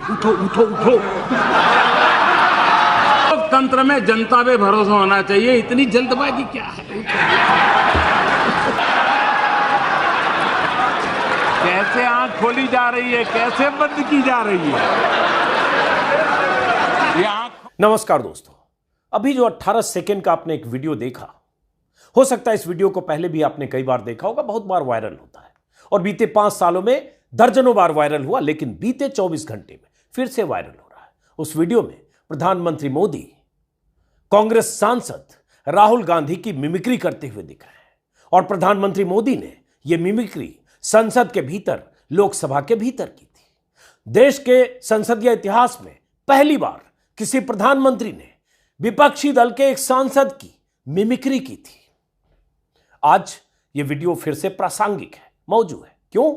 उठो उठो उठो। लोकतंत्र में जनता पे भरोसा होना चाहिए, इतनी जल्दबाजी क्या है? कैसे आंख खोली जा रही है, कैसे बंद की जा रही है ये आंख। नमस्कार दोस्तों, अभी जो 18 सेकेंड का आपने एक वीडियो देखा, हो सकता है इस वीडियो को पहले भी आपने कई बार देखा होगा, बहुत बार वायरल होता है और बीते 5 सालों में दर्जनों बार वायरल हुआ, लेकिन बीते 24 घंटे में फिर से वायरल हो रहा है। उस वीडियो में प्रधानमंत्री मोदी कांग्रेस सांसद राहुल गांधी की मिमिक्री करते हुए दिख रहे हैं और प्रधानमंत्री मोदी ने यह मिमिक्री संसद के भीतर, लोकसभा के भीतर की थी। देश के संसदीय इतिहास में पहली बार किसी प्रधानमंत्री ने विपक्षी दल के एक सांसद की मिमिक्री की थी। आज यह वीडियो फिर से प्रासंगिक है, मौजूद है। क्यों?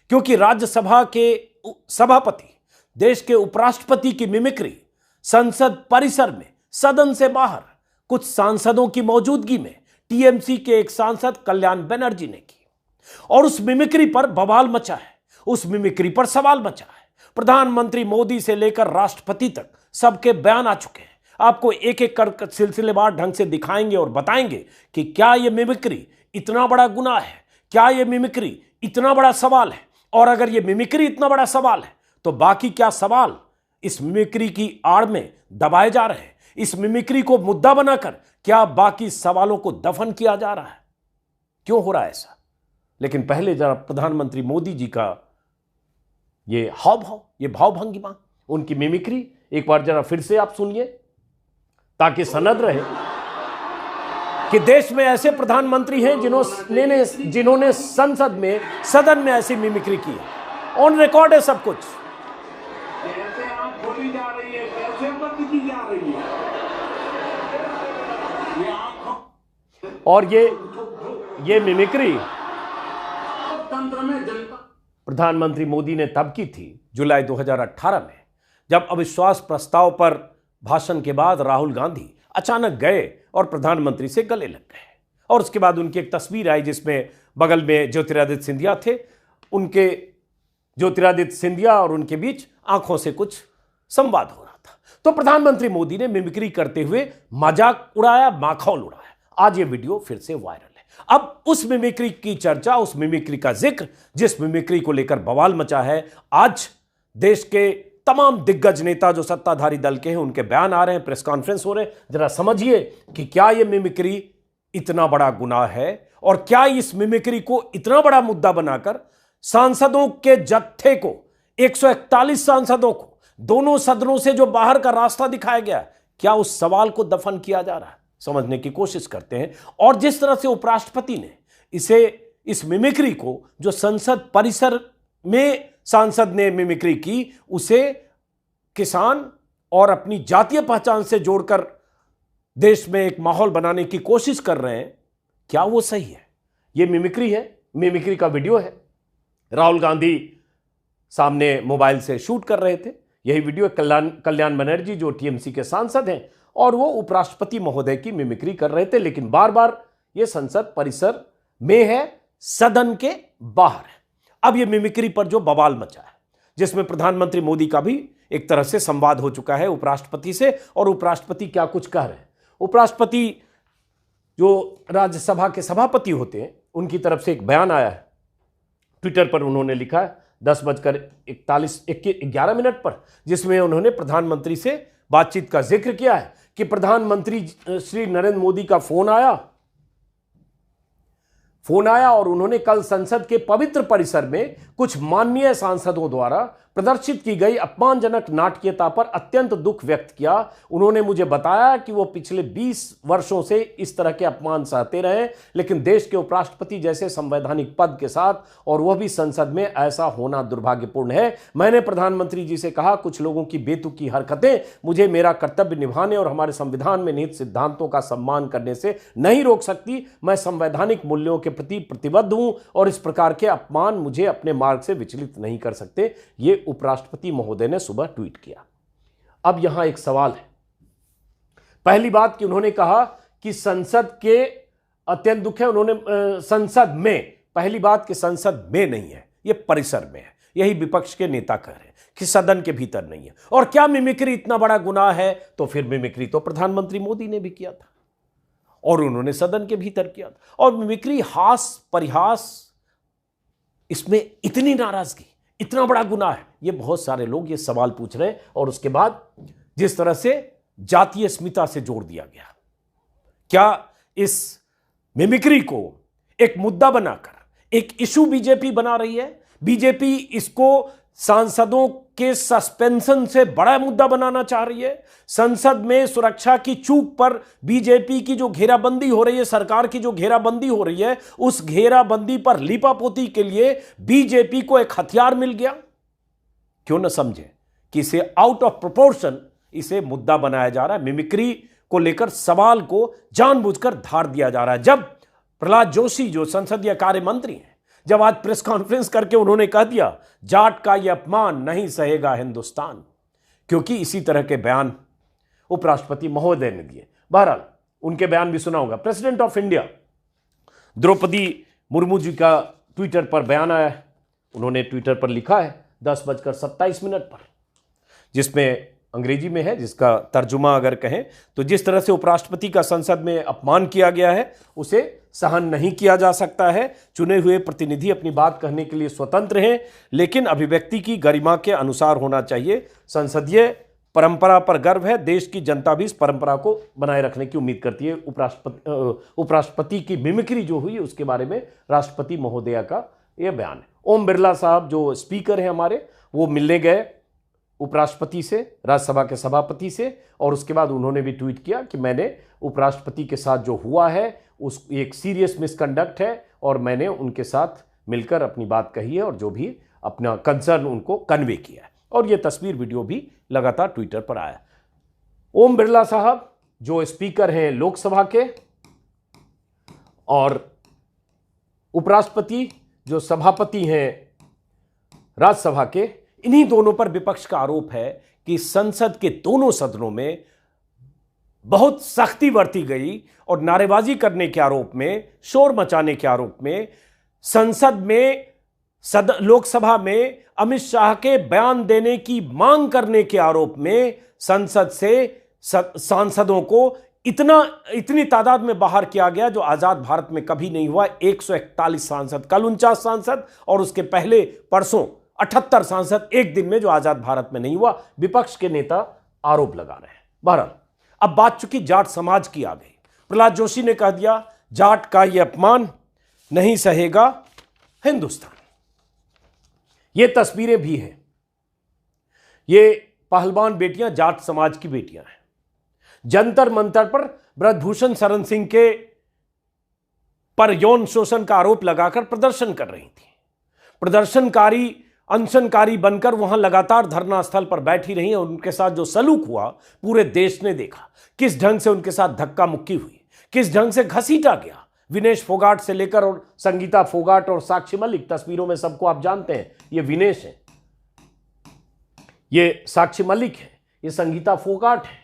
क्योंकि राज्यसभा के सभापति, देश के उपराष्ट्रपति की मिमिक्री संसद परिसर में, सदन से बाहर कुछ सांसदों की मौजूदगी में टीएमसी के एक सांसद कल्याण बनर्जी ने की और उस मिमिक्री पर बवाल मचा है, उस मिमिक्री पर सवाल मचा है। प्रधानमंत्री मोदी से लेकर राष्ट्रपति तक सबके बयान आ चुके हैं। आपको एक एक कर सिलसिलेवार ढंग से दिखाएंगे और बताएंगे कि क्या यह मिमिक्री इतना बड़ा गुनाह है, क्या यह मिमिक्री इतना बड़ा सवाल है, और अगर यह मिमिक्री इतना बड़ा सवाल है तो बाकी क्या सवाल इस मिमिक्री की आड़ में दबाए जा रहे हैं। इस मिमिक्री को मुद्दा बनाकर क्या बाकी सवालों को दफन किया जा रहा है, क्यों हो रहा है ऐसा। लेकिन पहले जरा प्रधानमंत्री मोदी जी का ये हाव भाव, ये भाव भंगिमा, उनकी मिमिक्री एक बार जरा फिर से आप सुनिए, ताकि सनद रहे कि देश में ऐसे प्रधानमंत्री हैं जिन्होंने संसद में, सदन में ऐसी मिमिक्री की है। ऑन रिकॉर्ड है सब कुछ। कैसे आंख खोली जा रही है, कैसे बंद की जा रही है ये आंख। और ये मिमिक्री तंत्र में जनता, प्रधानमंत्री मोदी ने तब की थी जुलाई 2018 में, जब अविश्वास प्रस्ताव पर भाषण के बाद राहुल गांधी अचानक गए और प्रधानमंत्री से गले लग गए। और उसके बाद उनकी एक तस्वीर आई जिसमें बगल में ज्योतिरादित्य सिंधिया थे। उनके ज्योतिरादित्य सिंधिया और उनके बीच आंखों से कुछ संवाद हो रहा था। तो प्रधानमंत्री मोदी ने मिमिक्री करते हुए मजाक उड़ाया, माखौल उड़ाया। आज ये वीडियो फिर से वायरल है। अब उस मिमिक्री की चर्चा, उस मिमिक्री का जिक्र, जिस मिमिक्री को लेकर बवाल मचा है, आज देश के तमाम दिग्गज नेता जो सत्ताधारी दल के हैं, उनके बयान आ रहे हैं, प्रेस कॉन्फ्रेंस हो रहे हैं। जरा समझिए कि क्या यह मिमिक्री इतना बड़ा गुनाह है और क्या इस मिमिक्री को इतना बड़ा मुद्दा बनाकर सांसदों के जत्थे को, 141 सांसदों को दोनों सदनों से जो बाहर का रास्ता दिखाया गया, क्या उस सवाल को दफन किया जा रहा है। समझने की कोशिश करते हैं। और जिस तरह से उपराष्ट्रपति ने इस मिमिक्री को, जो संसद परिसर में सांसद ने मिमिक्री की, उसे किसान और अपनी जातीय पहचान से जोड़कर देश में एक माहौल बनाने की कोशिश कर रहे हैं, क्या वो सही है? यह मिमिक्री है, मिमिक्री का वीडियो है। राहुल गांधी सामने मोबाइल से शूट कर रहे थे। यही वीडियो कल्याण बनर्जी जो टीएमसी के सांसद हैं, और वो उपराष्ट्रपति महोदय की मिमिक्री कर रहे थे, लेकिन बार बार ये संसद परिसर में है, सदन के बाहर है। अब ये मिमिक्री पर जो बवाल मचा है, जिसमें प्रधानमंत्री मोदी का भी एक तरह से संवाद हो चुका है उपराष्ट्रपति से, और उपराष्ट्रपति क्या कुछ कह रहे हैं। उपराष्ट्रपति जो राज्यसभा के सभापति होते हैं, उनकी तरफ से एक बयान आया है। ट्विटर पर उन्होंने लिखा है 10:11 पर, जिसमें उन्होंने प्रधानमंत्री से बातचीत का जिक्र किया है कि प्रधानमंत्री श्री नरेंद्र मोदी का फोन आया और उन्होंने कल संसद के पवित्र परिसर में कुछ माननीय सांसदों द्वारा प्रदर्शित की गई अपमानजनक नाटकीयता पर अत्यंत दुख व्यक्त किया। उन्होंने मुझे बताया कि वो पिछले 20 वर्षों से इस तरह के अपमान सहते रहे, लेकिन देश के उपराष्ट्रपति जैसे संवैधानिक पद के साथ, और वह भी संसद में, ऐसा होना दुर्भाग्यपूर्ण है। मैंने प्रधानमंत्री जी से कहा, कुछ लोगों की बेतुकी हरकतें मुझे मेरा कर्तव्य निभाने और हमारे संविधान में निहित सिद्धांतों का सम्मान करने से नहीं रोक सकती। मैं संवैधानिक मूल्यों के प्रति प्रतिबद्ध हूं और इस प्रकार के अपमान मुझे अपने मार्ग से विचलित नहीं कर सकते। ये उपराष्ट्रपति महोदय ने सुबह ट्वीट किया। अब यहां एक सवाल है। पहली बात कि उन्होंने कहा कि संसद के अत्यंत दुख है, उन्होंने संसद में, पहली बात कि संसद में नहीं है, यह परिसर में है। यही विपक्ष के नेता कह रहे हैं कि सदन के भीतर नहीं है। और क्या मिमिक्री इतना बड़ा गुनाह है? तो फिर मिमिक्री तो प्रधानमंत्री मोदी ने भी किया था और उन्होंने सदन के भीतर किया था। और मिमिक्री, हास परिहास, इसमें इतनी नाराजगी, इतना बड़ा गुनाह है, ये बहुत सारे लोग ये सवाल पूछ रहे हैं। और उसके बाद जिस तरह से जातीय अस्मिता से जोड़ दिया गया, क्या इस मिमिक्री को एक मुद्दा बनाकर एक इशू बीजेपी बना रही है? बीजेपी इसको सांसदों के सस्पेंशन से बड़ा मुद्दा बनाना चाह रही है। संसद में सुरक्षा की चूक पर बीजेपी की जो घेराबंदी हो रही है, सरकार की जो घेराबंदी हो रही है, उस घेराबंदी पर लीपापोती के लिए बीजेपी को एक हथियार मिल गया। क्यों न समझे कि इसे आउट ऑफ प्रोपोर्शन इसे मुद्दा बनाया जा रहा है। मिमिक्री को लेकर सवाल को जानबूझकर धार दिया जा रहा है। जब प्रहलाद जोशी जो संसदीय कार्य मंत्री हैं, जब आज प्रेस कॉन्फ्रेंस करके उन्होंने कह दिया जाट का यह अपमान नहीं सहेगा हिंदुस्तान, क्योंकि इसी तरह के बयान उपराष्ट्रपति महोदय ने दिए। बहरहाल उनके बयान भी सुना होगा। President of India Draupadi Murmu ji का ट्विटर पर बयान आया है। उन्होंने ट्विटर पर लिखा है 10:27 पर, जिसमें अंग्रेजी में है, जिसका तर्जुमा अगर कहें तो जिस तरह से उपराष्ट्रपति का संसद में अपमान किया गया है उसे सहन नहीं किया जा सकता है। चुने हुए प्रतिनिधि अपनी बात कहने के लिए स्वतंत्र हैं, लेकिन अभिव्यक्ति की गरिमा के अनुसार होना चाहिए। संसदीय परंपरा पर गर्व है, देश की जनता भी इस परंपरा को बनाए रखने की उम्मीद करती है। उपराष्ट्रपति की मिमिक्री जो हुई उसके बारे में राष्ट्रपति महोदया का यह बयान है। ओम बिरला साहब जो स्पीकर हैं हमारे, वो मिलने गए उपराष्ट्रपति से, राज्यसभा के सभापति से, और उसके बाद उन्होंने भी ट्वीट किया कि मैंने उपराष्ट्रपति के साथ जो हुआ है उस एक सीरियस मिसकंडक्ट है और मैंने उनके साथ मिलकर अपनी बात कही है और जो भी अपना कंसर्न उनको कन्वे किया है। और ये तस्वीर वीडियो भी लगातार ट्विटर पर आया। ओम बिरला साहब जो स्पीकर हैं लोकसभा के और उपराष्ट्रपति जो सभापति हैं राज्यसभा के, इन्हीं दोनों पर विपक्ष का आरोप है कि संसद के दोनों सदनों में बहुत सख्ती बरती गई और नारेबाजी करने के आरोप में, शोर मचाने के आरोप में, संसद में लोकसभा में अमित शाह के बयान देने की मांग करने के आरोप में संसद से सांसदों को इतनी तादाद में बाहर किया गया जो आजाद भारत में कभी नहीं हुआ। 141 सांसद, कल 49 सांसद और उसके पहले परसों 78 सांसद एक दिन में, जो आजाद भारत में नहीं हुआ। विपक्ष के नेता आरोप लगा रहे हैं। बहरहाल अब बात चुकी जाट समाज की आ गई। प्रहलाद जोशी ने कह दिया जाट का यह अपमान नहीं सहेगा हिंदुस्तान। ये तस्वीरें भी हैं, ये पहलवान बेटियां जाट समाज की बेटियां हैं। जंतर मंतर पर ब्रजभूषण शरण सिंह के पर यौन शोषण का आरोप लगाकर प्रदर्शन कर रही थी। प्रदर्शनकारी अनशनकारी बनकर वहां लगातार धरना स्थल पर बैठी रही और उनके साथ जो सलूक हुआ पूरे देश ने देखा। किस ढंग से उनके साथ धक्का मुक्की हुई, किस ढंग से घसीटा गया। विनेश फोगाट से लेकर और संगीता फोगाट और साक्षी मलिक, तस्वीरों में सबको आप जानते हैं, ये विनेश है, ये साक्षी मलिक है, ये संगीता फोगाट है,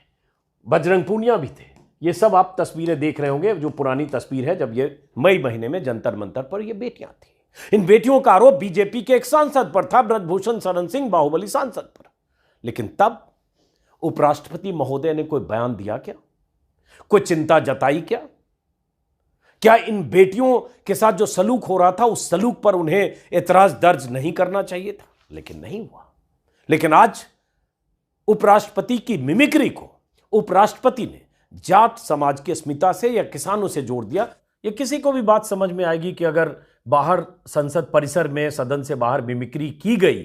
बजरंग पूनिया भी थे। ये सब आप तस्वीरें देख रहे होंगे, जो पुरानी तस्वीर है जब ये मई महीने में जंतर मंतर पर ये बेटियां थी। इन बेटियों का आरोप बीजेपी के एक सांसद पर था, ब्रजभूषण शरण सिंह, बाहुबली सांसद पर। लेकिन तब उपराष्ट्रपति महोदय ने कोई बयान दिया क्या? कोई चिंता जताई क्या? क्या इन बेटियों के साथ जो सलूक हो रहा था उस सलूक पर उन्हें एतराज दर्ज नहीं करना चाहिए था? लेकिन नहीं हुआ। लेकिन आज उपराष्ट्रपति की मिमिक्री को उपराष्ट्रपति ने जाट समाज की अस्मिता से या किसानों से जोड़ दिया। ये किसी को भी बात समझ में आएगी कि अगर बाहर संसद परिसर में, सदन से बाहर मिमिक्री की गई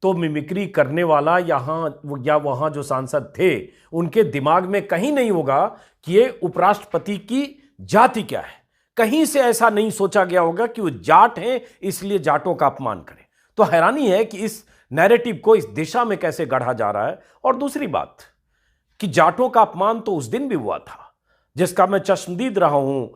तो मिमिक्री करने वाला यहाँ या वहाँ जो सांसद थे उनके दिमाग में कहीं नहीं होगा कि ये उपराष्ट्रपति की जाति क्या है। कहीं से ऐसा नहीं सोचा गया होगा कि वो जाट हैं इसलिए जाटों का अपमान करें। तो हैरानी है कि इस नैरेटिव को इस दिशा में कैसे गढ़ा जा रहा है। और दूसरी बात कि जाटों का अपमान तो उस दिन भी हुआ था जिसका मैं चश्मदीद रहा हूं।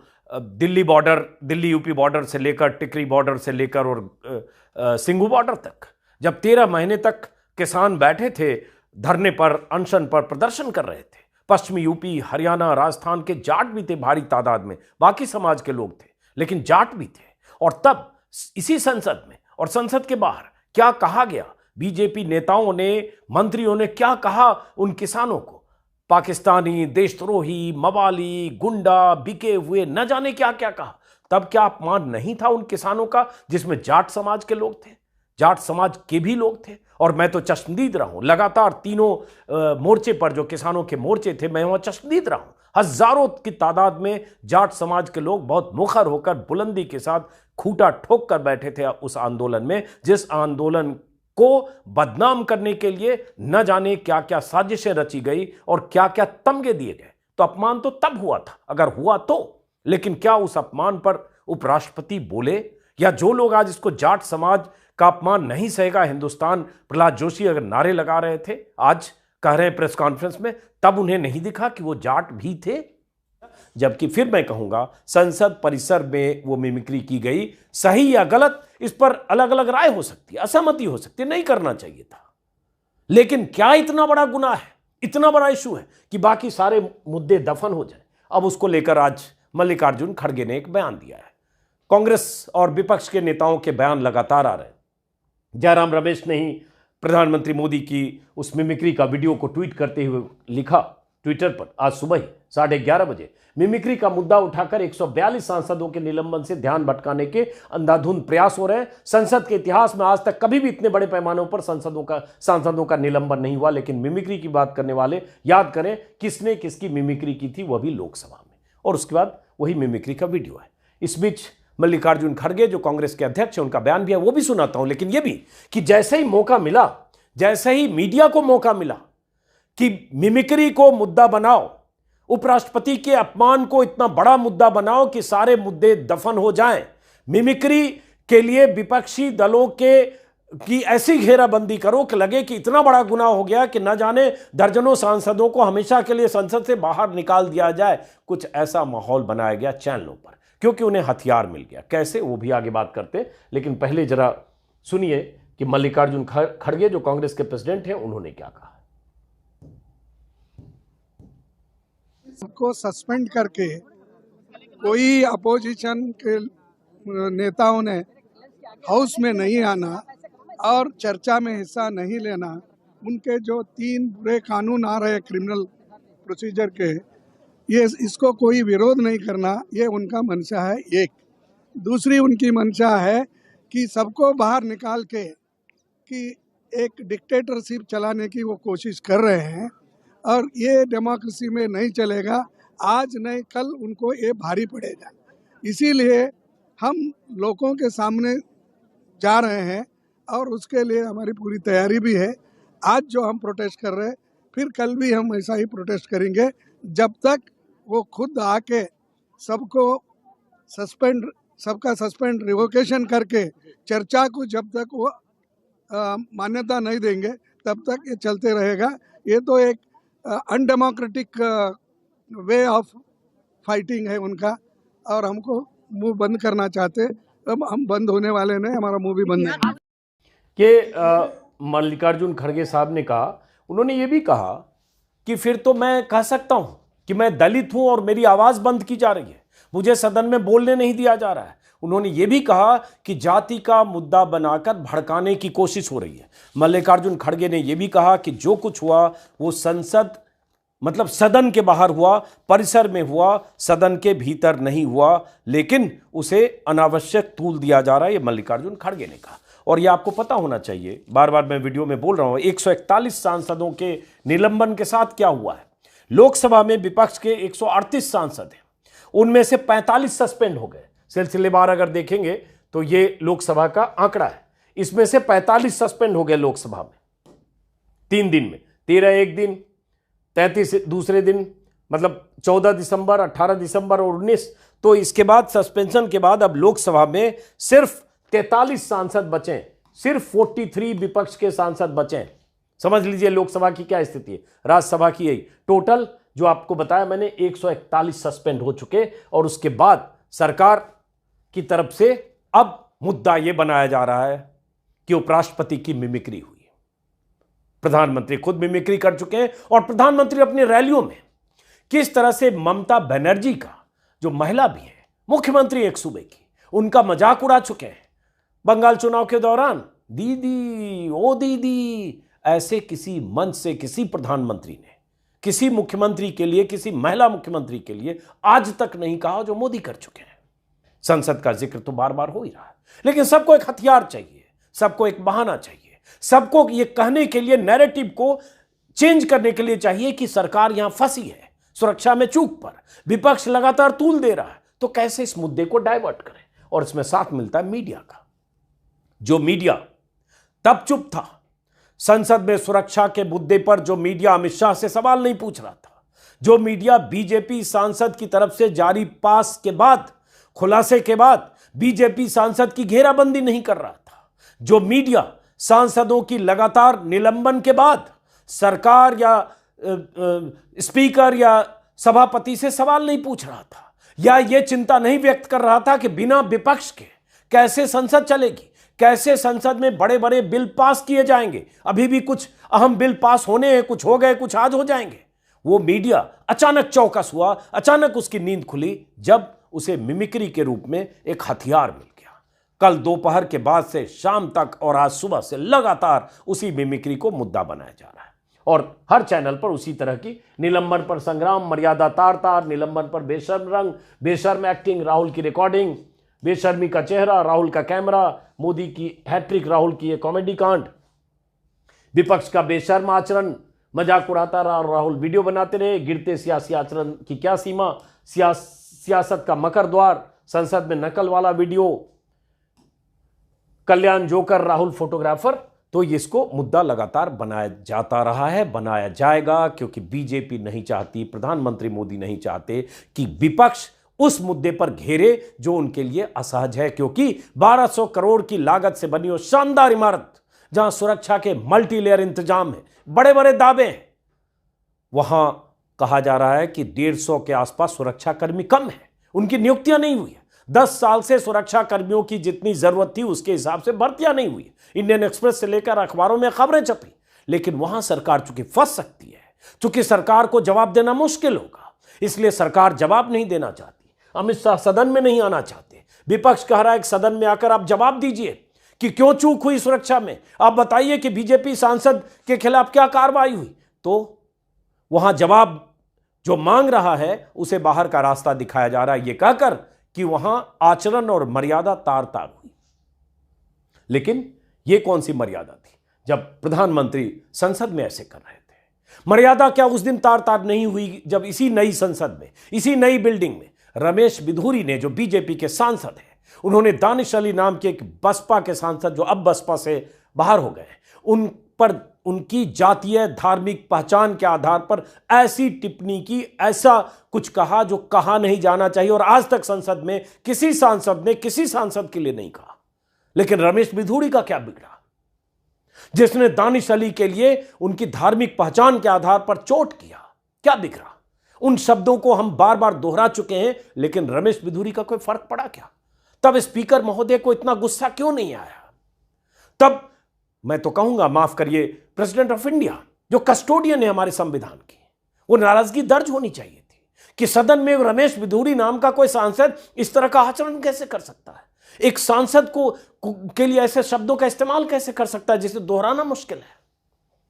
दिल्ली यूपी बॉर्डर से लेकर, टिकरी बॉर्डर से लेकर और सिंघू बॉर्डर तक, जब 13 महीने तक किसान बैठे थे धरने पर, अनशन पर, प्रदर्शन कर रहे थे। पश्चिमी यूपी, हरियाणा, राजस्थान के जाट भी थे भारी तादाद में, बाकी समाज के लोग थे, लेकिन जाट भी थे। और तब इसी संसद में और संसद के बाहर क्या कहा गया, बीजेपी नेताओं ने, मंत्रियों ने क्या कहा उन किसानों को, पाकिस्तानी, देशद्रोही, मवाली, गुंडा, बिके हुए, न जाने क्या क्या कहा। तब क्या अपमान नहीं था उन किसानों का जिसमें जाट समाज के लोग थे, जाट समाज के भी लोग थे। और मैं तो चश्मदीद रहा हूं, लगातार तीनों मोर्चे पर जो किसानों के मोर्चे थे, मैं वहां चश्मदीद रहा हूं। हजारों की तादाद में जाट समाज के लोग बहुत मुखर होकर बुलंदी के साथ खूंटा ठोक कर बैठे थे उस आंदोलन में, जिस आंदोलन को बदनाम करने के लिए न जाने क्या क्या साजिशें रची गई और क्या क्या तमगे दिए गए। तो अपमान तो तब हुआ था, अगर हुआ तो, लेकिन क्या उस अपमान पर उपराष्ट्रपति बोले? या जो लोग आज इसको जाट समाज का अपमान नहीं सहेगा हिंदुस्तान, प्रहलाद जोशी अगर नारे लगा रहे थे, आज कह रहे हैं प्रेस कॉन्फ्रेंस में, तब उन्हें नहीं दिखा कि वो जाट भी थे? जबकि फिर मैं कहूंगा संसद परिसर में वो मिमिक्री की गई, सही या गलत इस पर अलग अलग राय हो सकती है, असहमति हो सकती है, नहीं करना चाहिए था। लेकिन क्या इतना बड़ा गुनाह है, इतना बड़ा इशू है कि बाकी सारे मुद्दे दफन हो जाए? अब उसको लेकर आज मल्लिकार्जुन खड़गे ने एक बयान दिया है। कांग्रेस और विपक्ष के नेताओं के बयान लगातार आ रहे हैं। जयराम रमेश ने ही प्रधानमंत्री मोदी की उस मिमिक्री का वीडियो को ट्वीट करते हुए लिखा ट्विटर पर आज सुबह ही 11:30 बजे, मिमिक्री का मुद्दा उठाकर 142 सांसदों के निलंबन से ध्यान भटकाने के अंधाधुंध प्रयास हो रहे हैं। संसद के इतिहास में आज तक कभी भी इतने बड़े पैमानों पर सांसदों का निलंबन नहीं हुआ। लेकिन मिमिक्री की बात करने वाले याद करें किसने किसकी मिमिक्री की थी, वह भी लोकसभा में, और उसके बाद वही मिमिक्री का वीडियो है। इस बीच मल्लिकार्जुन खड़गे जो कांग्रेस के अध्यक्ष हैं, उनका बयान भी है, वो भी सुनाता हूं। लेकिन यह भी कि जैसे ही मौका मिला, जैसे ही मीडिया को मौका मिला कि मिमिक्री को मुद्दा बनाओ, उपराष्ट्रपति के अपमान को इतना बड़ा मुद्दा बनाओ कि सारे मुद्दे दफन हो जाएं, मिमिक्री के लिए विपक्षी दलों की ऐसी घेराबंदी करो कि लगे कि इतना बड़ा गुनाह हो गया कि न जाने दर्जनों सांसदों को हमेशा के लिए संसद से बाहर निकाल दिया जाए। कुछ ऐसा माहौल बनाया गया चैनलों पर, क्योंकि उन्हें हथियार मिल गया। कैसे, वो भी आगे बात करते, लेकिन पहले जरा सुनिए कि मल्लिकार्जुन खड़गे जो कांग्रेस के प्रेसिडेंट हैं, उन्होंने क्या कहा। को सस्पेंड करके कोई अपोजिशन के नेताओं ने हाउस में नहीं आना और चर्चा में हिस्सा नहीं लेना, उनके जो 3 बुरे कानून आ रहे क्रिमिनल प्रोसीजर के, ये इसको कोई विरोध नहीं करना, ये उनका मंशा है। एक दूसरी उनकी मंशा है कि सबको बाहर निकाल के कि एक डिक्टेटरशिप चलाने की वो कोशिश कर रहे हैं, और ये डेमोक्रेसी में नहीं चलेगा। आज नहीं कल उनको ये भारी पड़ेगा। इसीलिए हम लोगों के सामने जा रहे हैं और उसके लिए हमारी पूरी तैयारी भी है। आज जो हम प्रोटेस्ट कर रहे हैं, फिर कल भी हम ऐसा ही प्रोटेस्ट करेंगे जब तक वो खुद आके सबका सस्पेंड रिवोकेशन करके चर्चा को जब तक वो मान्यता नहीं देंगे तब तक ये चलते रहेगा। ये तो एक अनडेमोक्रेटिक वे ऑफ फाइटिंग है उनका, और हमको मुंह बंद करना चाहते, अब हम बंद होने वाले नहीं, हमारा मुंह भी बंद नहीं। कि मल्लिकार्जुन खड़गे साहब ने कहा, उन्होंने ये भी कहा कि फिर तो मैं कह सकता हूं कि मैं दलित हूं और मेरी आवाज बंद की जा रही है, मुझे सदन में बोलने नहीं दिया जा रहा है। उन्होंने ये भी कहा कि जाति का मुद्दा बनाकर भड़काने की कोशिश हो रही है। मल्लिकार्जुन खड़गे ने यह भी कहा कि जो कुछ हुआ वो सदन के बाहर हुआ, परिसर में हुआ, सदन के भीतर नहीं हुआ, लेकिन उसे अनावश्यक तूल दिया जा रहा है। ये मल्लिकार्जुन खड़गे ने कहा। और ये आपको पता होना चाहिए, बार बार मैं वीडियो में बोल रहा हूं, 141 सांसदों के निलंबन के साथ क्या हुआ है। लोकसभा में विपक्ष के 138 सांसद हैं, उनमें से 45 सस्पेंड हो गए। सिलसिलेवार अगर देखेंगे तो ये लोकसभा का आंकड़ा है। इसमें से 45 सस्पेंड हो गए लोकसभा में 3 दिन में, 13 एक दिन, 33 दूसरे दिन, मतलब 14 दिसंबर, 18 दिसंबर और 19। तो इसके बाद सस्पेंशन के बाद अब लोकसभा में सिर्फ 43 सांसद बचे, सिर्फ 43 विपक्ष के सांसद बचे। समझ लीजिए लोकसभा की क्या स्थिति है। राज्यसभा की यही टोटल जो आपको बताया मैंने, 141 सस्पेंड हो चुके। और उसके बाद सरकार की तरफ से अब मुद्दा यह बनाया जा रहा है कि उपराष्ट्रपति की मिमिक्री हुई। प्रधानमंत्री खुद मिमिक्री कर चुके हैं और प्रधानमंत्री अपनी रैलियों में किस तरह से ममता बनर्जी का, जो महिला भी है, मुख्यमंत्री एक सूबे की, उनका मजाक उड़ा चुके हैं। बंगाल चुनाव के दौरान दीदी ओ दीदी, ऐसे किसी मंच से किसी प्रधानमंत्री ने किसी मुख्यमंत्री के लिए, किसी महिला मुख्यमंत्री के लिए आज तक नहीं कहा जो मोदी कर चुके हैं। संसद का जिक्र तो बार बार हो ही रहा है, लेकिन सबको एक हथियार चाहिए, सबको एक बहाना चाहिए, सबको ये कहने के लिए, नैरेटिव को चेंज करने के लिए चाहिए कि सरकार यहां फंसी है सुरक्षा में चूक पर, विपक्ष लगातार तूल दे रहा है, तो कैसे इस मुद्दे को डाइवर्ट करें। और इसमें साथ मिलता है मीडिया का। जो मीडिया तब चुप था संसद में सुरक्षा के मुद्दे पर, जो मीडिया अमित शाह से सवाल नहीं पूछ रहा था, जो मीडिया बीजेपी सांसद की तरफ से जारी पास के बाद, खुलासे के बाद बीजेपी सांसद की घेराबंदी नहीं कर रहा था, जो मीडिया सांसदों की लगातार निलंबन के बाद सरकार या स्पीकर या सभापति से सवाल नहीं पूछ रहा था, या यह चिंता नहीं व्यक्त कर रहा था कि बिना विपक्ष के कैसे संसद चलेगी, कैसे संसद में बड़े बड़े बिल पास किए जाएंगे, अभी भी कुछ अहम बिल पास होने हैं, कुछ हो गए, कुछ आज हो जाएंगे। वो मीडिया अचानक चौकस हुआ, अचानक उसकी नींद खुली जब उसे मिमिक्री के रूप में एक हथियार मिल गया। कल दोपहर के बाद से शाम तक और आज सुबह से लगातार उसी मिमिक्री को मुद्दा बनाया जा रहा है, और हर चैनल पर उसी तरह की निलंबन पर संग्राम, मर्यादा तार तार, निलंबन पर बेशर्म रंग, बेशर्म एक्टिंग, राहुल की रिकॉर्डिंग, बेशर्मी का चेहरा, राहुल का कैमरा, मोदी की हैट्रिक, राहुल की ये कॉमेडी कांड, विपक्ष का बेशर्म आचरण, मजाक उड़ाता रहा और राहुल वीडियो बनाते रहे, गिरते सियासी आचरण की क्या सीमा, सियासत का मकर द्वार, संसद में नकल वाला वीडियो, कल्याण जोकर, राहुल फोटोग्राफर। तो इसको मुद्दा लगातार बनाया जाता रहा है, बनाया जाएगा, क्योंकि बीजेपी नहीं चाहती, प्रधानमंत्री मोदी नहीं चाहते कि विपक्ष उस मुद्दे पर घेरे जो उनके लिए असहज है, क्योंकि 1200 करोड़ की लागत से बनी वो शानदार इमारत, जहां सुरक्षा के मल्टी लेयर इंतजाम है, बड़े बड़े दावे हैं, वहां कहा जा रहा है कि 150 के आसपास सुरक्षा कर्मी कम है, उनकी नियुक्तियां नहीं हुई है। 10 साल से सुरक्षा कर्मियों की जितनी जरूरत थी उसके हिसाब से भर्तियां नहीं हुई। इंडियन एक्सप्रेस से लेकर अखबारों में खबरें छपी, लेकिन वहां सरकार चूंकि फंस सकती है, चूंकि सरकार को जवाब देना मुश्किल होगा, इसलिए सरकार जवाब नहीं देना चाहती। अमित शाह सदन में नहीं आना चाहते, विपक्ष कह रहा है कि सदन में आकर आप जवाब दीजिए कि क्यों चूक हुई सुरक्षा में, आप बताइए कि बीजेपी सांसद के खिलाफ क्या कार्रवाई हुई। तो वहां जवाब जो मांग रहा है उसे बाहर का रास्ता दिखाया जा रहा है, यह कहकर कि वहां आचरण और मर्यादा तार तार हुई। लेकिन यह कौन सी मर्यादा थी जब प्रधानमंत्री संसद में ऐसे कर रहे थे? मर्यादा क्या उस दिन तार तार नहीं हुई जब इसी नई संसद में, इसी नई बिल्डिंग में रमेश बिधूरी ने, जो बीजेपी के सांसद हैं, उन्होंने दानिश अली नाम के एक बसपा के सांसद जो अब बसपा से बाहर हो गए, उन पर उनकी जातीय धार्मिक पहचान के आधार पर ऐसी टिप्पणी की, ऐसा कुछ कहा जो कहा नहीं जाना चाहिए, और आज तक संसद में किसी सांसद ने किसी सांसद के लिए नहीं कहा। लेकिन रमेश बिधूरी का क्या बिगड़ा, जिसने दानिश अली के लिए उनकी धार्मिक पहचान के आधार पर चोट किया? क्या बिगड़ा? उन शब्दों को हम बार बार दोहरा चुके हैं, लेकिन रमेश बिधूरी का कोई फर्क पड़ा क्या? तब स्पीकर महोदय को इतना गुस्सा क्यों नहीं आया? तब मैं तो कहूंगा, माफ करिए, प्रेसिडेंट ऑफ इंडिया जो कस्टोडियन है हमारे संविधान की, वो नाराजगी दर्ज होनी चाहिए थी कि सदन में रमेश बिधूरी नाम का कोई सांसद इस तरह का आचरण कैसे कर सकता है, एक सांसद को के लिए ऐसे शब्दों का इस्तेमाल कैसे कर सकता है जिसे दोहराना मुश्किल है।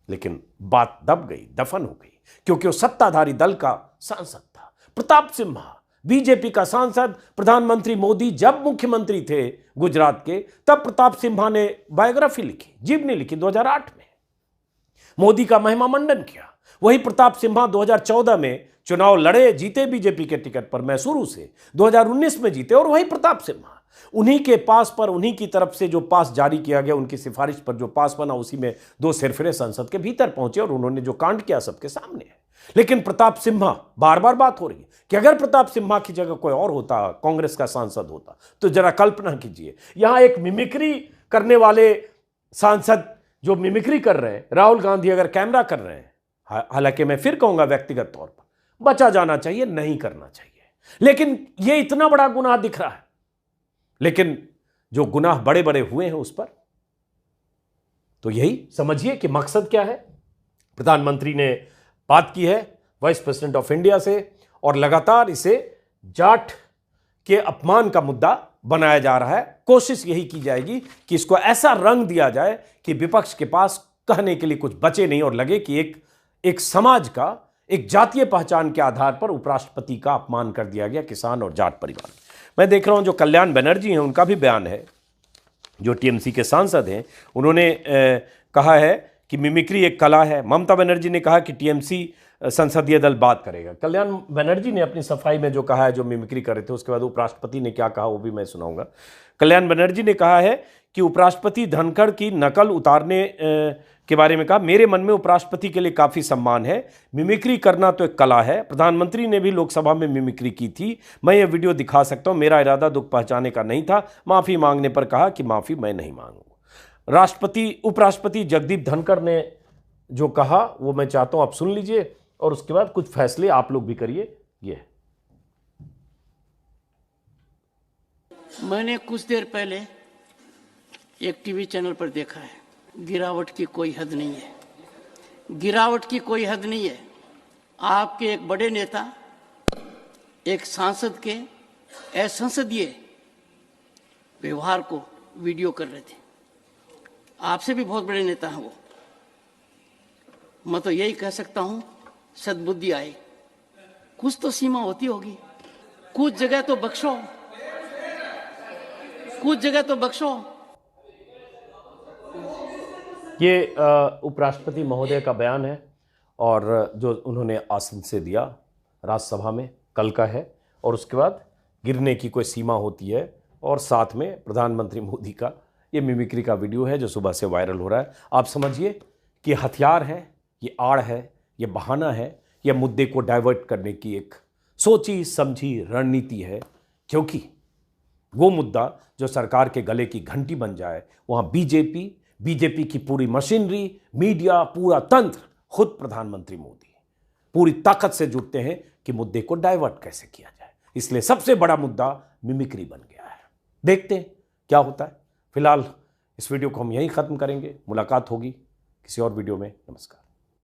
लेकिन बात दब गई, दफन हो गई, क्योंकि वो सत्ताधारी दल का सांसद था। प्रताप सिम्हा बीजेपी का सांसद, प्रधानमंत्री मोदी जब मुख्यमंत्री थे गुजरात के, तब प्रताप सिम्हा ने बायोग्राफी लिखी, जीवनी लिखी 2008 में, मोदी का महिमा मंडन किया। वही प्रताप सिम्हा 2014 में चुनाव लड़े, जीते बीजेपी के टिकट पर मैसूरू से, 2019 में जीते, और वही प्रताप सिम्हा उन्हीं के पास पर, उन्हीं की तरफ से जो पास जारी किया गया, उनकी सिफारिश पर जो पास बना, उसी में 2 सिरफिरे संसद के भीतर पहुंचे और उन्होंने जो कांड किया सबके सामने है। लेकिन प्रताप सिम्हा, बार बार बात हो रही है कि अगर प्रताप सिम्हा की जगह कोई और होता, कांग्रेस का सांसद होता, तो जरा कल्पना कीजिए, यहां एक मिमिक्री करने वाले सांसद जो मिमिक्री कर रहे हैं, राहुल गांधी अगर कैमरा कर रहे हैं, हालांकि मैं फिर कहूंगा व्यक्तिगत तौर पर बचा जाना चाहिए, नहीं करना चाहिए, लेकिन यह इतना बड़ा गुनाह दिख रहा है। लेकिन जो गुनाह बड़े बड़े हुए हैं उस पर तो यही समझिए कि मकसद क्या है। प्रधानमंत्री ने बात की है वाइस प्रेसिडेंट ऑफ इंडिया से, और लगातार इसे जाट के अपमान का मुद्दा बनाया जा रहा है। कोशिश यही की जाएगी कि इसको ऐसा रंग दिया जाए कि विपक्ष के पास कहने के लिए कुछ बचे नहीं और लगे कि एक समाज का, एक जातीय पहचान के आधार पर उपराष्ट्रपति का अपमान कर दिया गया किसान और जाट परिवार। मैं देख रहा हूं जो कल्याण बनर्जी हैं उनका भी बयान है, जो टीएमसी के सांसद हैं, उन्होंने कहा है कि मिमिक्री एक कला है। ममता बनर्जी ने कहा कि टीएमसी संसदीय दल बात करेगा। कल्याण बनर्जी ने अपनी सफाई में जो कहा है, जो मिमिक्री कर रहे थे, उसके बाद उपराष्ट्रपति ने क्या कहा वो भी मैं सुनाऊंगा। कल्याण बनर्जी ने कहा है कि उपराष्ट्रपति धनखड़ की नकल उतारने के बारे में कहा, मेरे मन में उपराष्ट्रपति के लिए काफ़ी सम्मान है, मिमिक्री करना तो एक कला है। प्रधानमंत्री ने भी लोकसभा में मिमिक्री की थी, मैं ये वीडियो दिखा सकता हूँ, मेरा इरादा दुख पहुँचाने का नहीं था। माफ़ी मांगने पर कहा कि माफ़ी मैं नहीं मांगूंगा। उपराष्ट्रपति जगदीप धनखड़ ने जो कहा वो मैं चाहता हूँ आप सुन लीजिए और उसके बाद कुछ फैसले आप लोग भी करिए। ये मैंने कुछ देर पहले एक टीवी चैनल पर देखा है, गिरावट की कोई हद नहीं है, गिरावट की कोई हद नहीं है। आपके एक बड़े नेता एक सांसद के असंसदीय व्यवहार को वीडियो कर रहे थे। आपसे भी बहुत बड़े नेता हैं वो। मैं तो यही कह सकता हूं, सद्बुद्धि आए, कुछ तो सीमा होती होगी, कुछ जगह तो बख्शो, कुछ जगह तो बख्शो। ये उपराष्ट्रपति महोदय का बयान है और जो उन्होंने आसन से दिया राज्यसभा में कल का है, और उसके बाद गिरने की कोई सीमा होती है, और साथ में प्रधानमंत्री मोदी का ये मिमिक्री का वीडियो है जो सुबह से वायरल हो रहा है। आप समझिए कि हथियार है, ये आड़ है, ये बहाना है, ये मुद्दे को डाइवर्ट करने की एक सोची समझी रणनीति है, क्योंकि वो मुद्दा जो सरकार के गले की घंटी बन जाए, वहाँ बीजेपी की पूरी मशीनरी, मीडिया, पूरा तंत्र, खुद प्रधानमंत्री मोदी पूरी ताकत से जुटते हैं कि मुद्दे को डाइवर्ट कैसे किया जाए। इसलिए सबसे बड़ा मुद्दा मिमिक्री बन गया है। देखते हैं क्या होता है। फिलहाल इस वीडियो को हम यहीं ख़त्म करेंगे, मुलाकात होगी किसी और वीडियो में। नमस्कार।